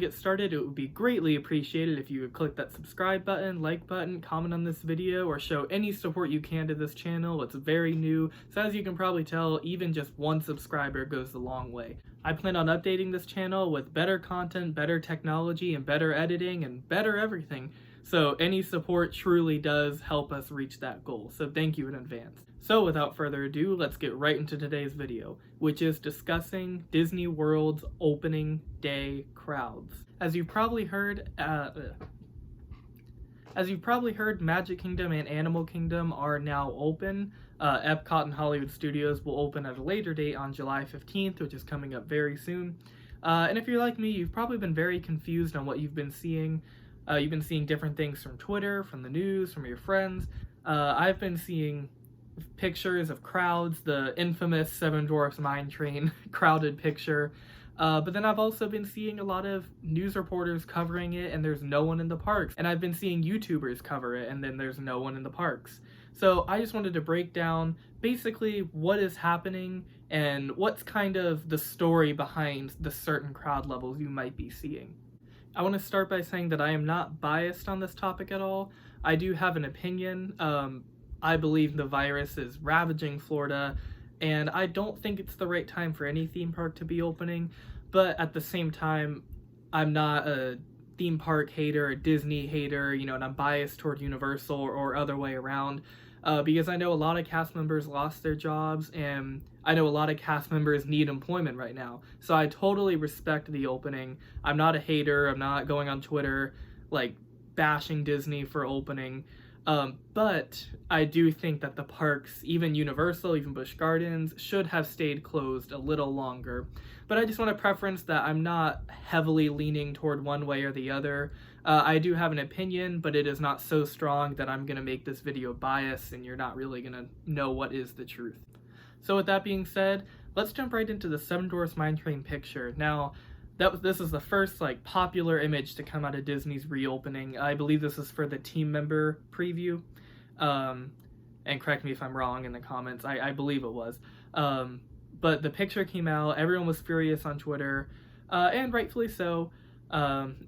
get started, it would be greatly appreciated if you would click that subscribe button, like button, comment on this video, or show any support you can to this channel. It's very new, so as you can probably tell, even just one subscriber goes a long way. I plan on updating this channel with better content, better technology, and better editing, and better everything. So any support truly does help us reach that goal, so thank you in advance. So without further ado, let's get right into today's video, which is discussing Disney World's opening day crowds. As you've probably heard, Magic Kingdom and Animal Kingdom are now open. Epcot and Hollywood Studios will open at a later date on July 15th, which is coming up very soon. And if you're like me, you've probably been very confused on what you've been seeing. You've been seeing different things from Twitter, from the news, from your friends. I've been seeing pictures of crowds, the infamous Seven Dwarfs Mine Train crowded picture. But then I've also been seeing a lot of news reporters covering it and there's no one in the parks. And I've been seeing YouTubers cover it and then there's no one in the parks. So I just wanted to break down basically what is happening and what's kind of the story behind the certain crowd levels you might be seeing. I want to start by saying that I am not biased on this topic at all. I do have an opinion. I believe the virus is ravaging Florida, and I don't think it's the right time for any theme park to be opening, but at the same time, I'm not a theme park hater, a Disney hater, and I'm biased toward Universal or other way around, because I know a lot of cast members lost their jobs, and I know a lot of cast members need employment right now, so I totally respect the opening. I'm not a hater, I'm not going on Twitter, bashing Disney for opening. But I do think that the parks, even Universal, even Busch Gardens, should have stayed closed a little longer. But I just want to preference that I'm not heavily leaning toward one way or the other. I do have an opinion, but it is not so strong that I'm going to make this video biased and you're not really going to know what is the truth. So with that being said, let's jump right into the Seven Dwarfs Mine Train picture. Now, this is the first popular image to come out of Disney's reopening. I believe this is for the team member preview, and correct me if I'm wrong in the comments. I believe it was, but the picture came out. Everyone was furious on Twitter, and rightfully so.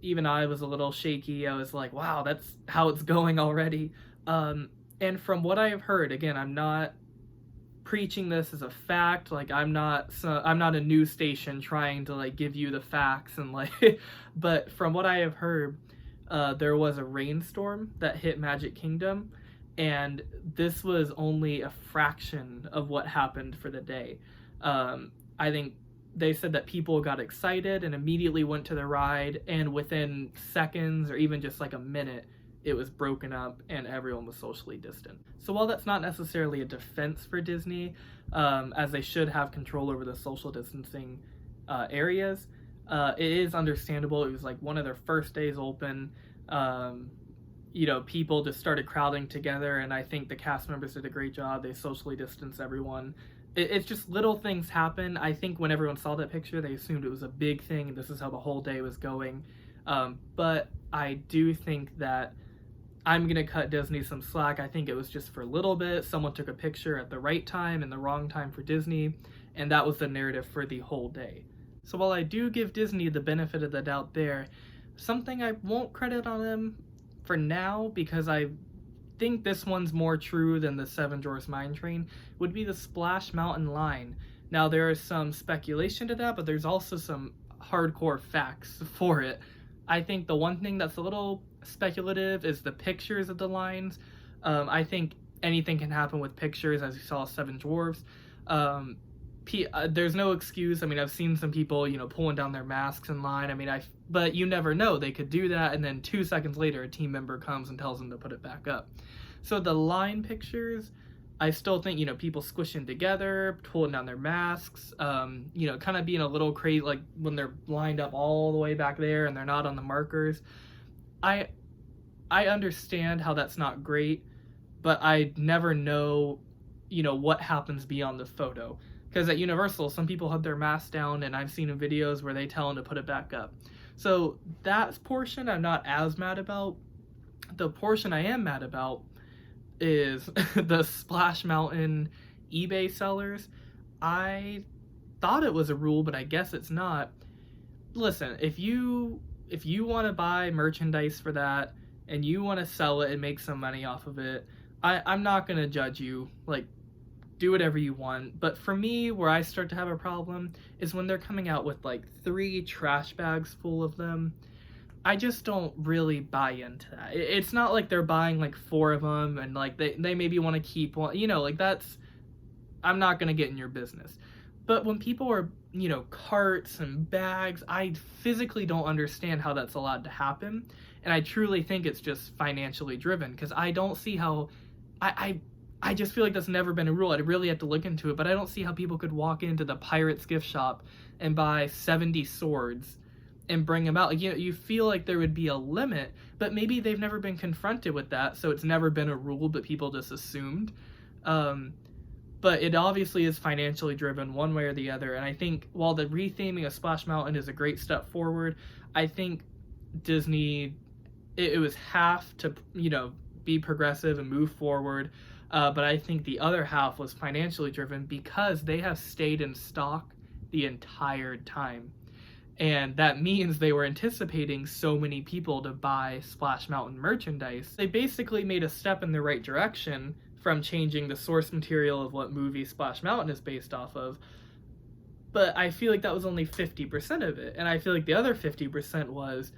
Even I was a little shaky. I was like, "Wow, that's how it's going already." And from what I have heard, again, I'm not preaching this as a fact, I'm not a news station trying to give you the facts and but from what I have heard, there was a rainstorm that hit Magic Kingdom, and this was only a fraction of what happened for the day. I think they said that people got excited and immediately went to the ride, and within seconds or even just a minute, it was broken up and everyone was socially distant. So while that's not necessarily a defense for Disney, as they should have control over the social distancing areas, it is understandable. It was one of their first days open. People just started crowding together, and I think the cast members did a great job. They socially distanced everyone. It's just little things happen. I think when everyone saw that picture, they assumed it was a big thing and this is how the whole day was going. But I do think that I'm going to cut Disney some slack. I think it was just for a little bit. Someone took a picture at the right time and the wrong time for Disney, and that was the narrative for the whole day. So while I do give Disney the benefit of the doubt there, something I won't credit on them for now, because I think this one's more true than the Seven Dwarfs Mine Train, would be the Splash Mountain line. Now there is some speculation to that, but there's also some hardcore facts for it. I think the one thing that's a little speculative is the pictures of the lines. I think anything can happen with pictures, as you saw Seven Dwarfs. There's no excuse. I mean, I've seen some people, pulling down their masks in line. But you never know. They could do that, and then 2 seconds later, a team member comes and tells them to put it back up. So the line pictures, I still think, people squishing together, pulling down their masks, kind of being a little crazy, when they're lined up all the way back there and they're not on the markers. I understand how that's not great, but I never know, what happens beyond the photo. Because at Universal, some people have their masks down, and I've seen in videos where they tell them to put it back up. So that portion I'm not as mad about. The portion I am mad about is the Splash Mountain eBay sellers. I thought it was a rule, but I guess it's not. Listen, if you if you want to buy merchandise for that and you want to sell it and make some money off of it, I'm not going to judge you. Like, do whatever you want. But for me, where I start to have a problem is when they're coming out with like 3 trash bags full of them. I just don't really buy into that. It's not like they're buying like 4 of them and like they maybe want to keep one, like that's, I'm not going to get in your business. But when people are, carts and bags, I physically don't understand how that's allowed to happen. And I truly think it's just financially driven, because I don't see how, I just feel like that's never been a rule. I'd really have to look into it, but I don't see how people could walk into the Pirates gift shop and buy 70 swords and bring them out. Like, you feel like there would be a limit, but maybe they've never been confronted with that, so it's never been a rule, but people just assumed. But it obviously is financially driven one way or the other, and I think while the retheming of Splash Mountain is a great step forward, I think Disney, it was half to, be progressive and move forward, but I think the other half was financially driven because they have stayed in stock the entire time. And that means they were anticipating so many people to buy Splash Mountain merchandise. They basically made a step in the right direction from changing the source material of what movie Splash Mountain is based off of. But I feel like that was only 50% of it. And I feel like the other 50% was,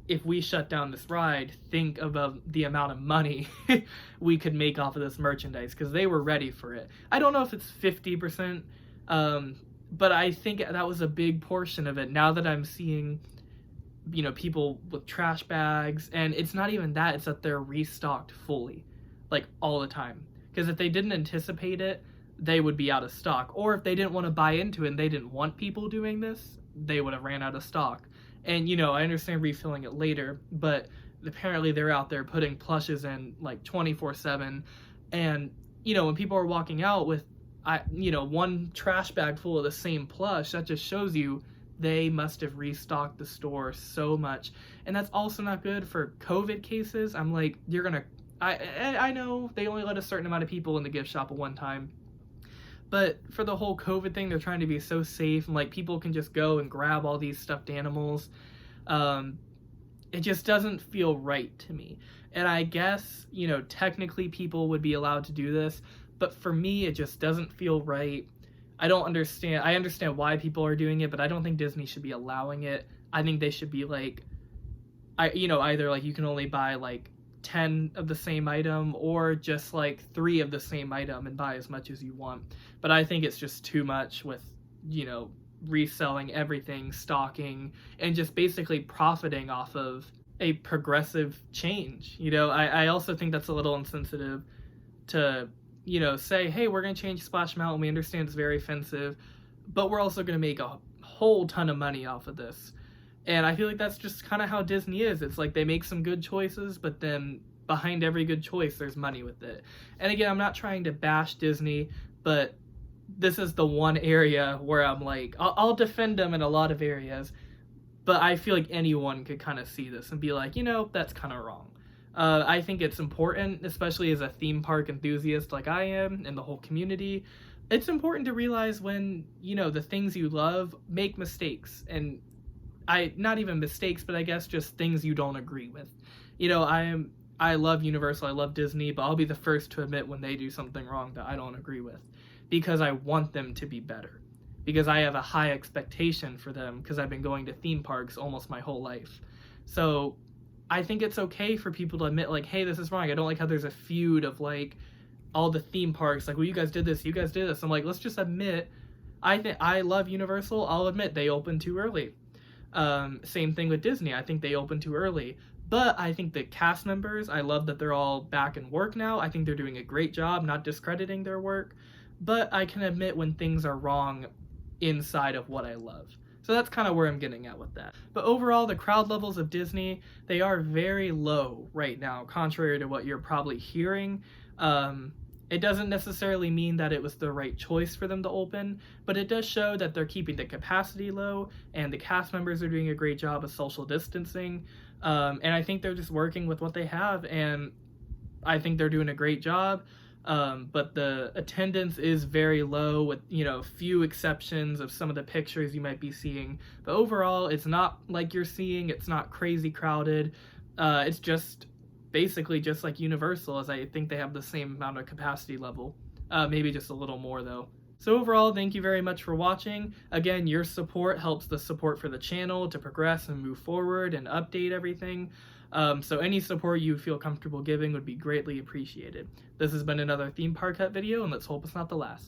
if we shut down this ride, think about the amount of money we could make off of this merchandise, because they were ready for it. I don't know if it's 50%, but I think that was a big portion of it. Now that I'm seeing, people with trash bags, and it's not even that, it's that they're restocked fully, like all the time. Because if they didn't anticipate it, they would be out of stock. Or if they didn't want to buy into it and they didn't want people doing this, they would have ran out of stock. And, I understand refilling it later, but apparently they're out there putting plushes in like 24/7. And, when people are walking out with, one trash bag full of the same plush, that just shows you they must have restocked the store so much. And that's also not good for COVID cases. I'm like, I know they only let a certain amount of people in the gift shop at one time, but for the whole COVID thing, they're trying to be so safe, and like people can just go and grab all these stuffed animals. It just doesn't feel right to me. And I guess, technically people would be allowed to do this, but for me, it just doesn't feel right. I understand why people are doing it, but I don't think Disney should be allowing it. I think they should be like, either like you can only buy like 10 of the same item, or just like 3 of the same item and buy as much as you want. But I think it's just too much with, reselling everything, stocking, and just basically profiting off of a progressive change. I also think that's a little insensitive to, say, hey, we're going to change Splash Mountain. We understand it's very offensive, but we're also going to make a whole ton of money off of this. And I feel like that's just kind of how Disney is. It's like they make some good choices, but then behind every good choice, there's money with it. And again, I'm not trying to bash Disney, but this is the one area where I'm like, I'll defend them in a lot of areas, but I feel like anyone could kind of see this and be like, that's kind of wrong. I think it's important, especially as a theme park enthusiast like I am, and the whole community. It's important to realize when, the things you love make mistakes, and not even mistakes, but I guess just things you don't agree with. I love Universal, I love Disney, but I'll be the first to admit when they do something wrong that I don't agree with, because I want them to be better, because I have a high expectation for them, because I've been going to theme parks almost my whole life. So I think it's okay for people to admit, like, hey, this is wrong. I don't like how there's a feud of like all the theme parks, like, well, you guys did this. I'm like, let's just admit, I love Universal. I'll admit they opened too early. Same thing with Disney. I think they opened too early. But I think the cast members, I love that they're all back in work now. I think they're doing a great job, not discrediting their work. But I can admit when things are wrong inside of what I love. So that's kind of where I'm getting at with that. But overall, the crowd levels of Disney, they are very low right now, contrary to what you're probably hearing. It doesn't necessarily mean that it was the right choice for them to open, but it does show that they're keeping the capacity low, and the cast members are doing a great job of social distancing. And I think they're just working with what they have, and I think they're doing a great job. but the attendance is very low with, few exceptions of some of the pictures you might be seeing. But overall, it's not like you're seeing, it's not crazy crowded. It's just basically just like Universal, as I think they have the same amount of capacity level. Maybe just a little more though. So overall, thank you very much for watching. Again, your support helps the support for the channel to progress and move forward and update everything. So any support you feel comfortable giving would be greatly appreciated. This has been another Theme Park Hut video, and let's hope it's not the last.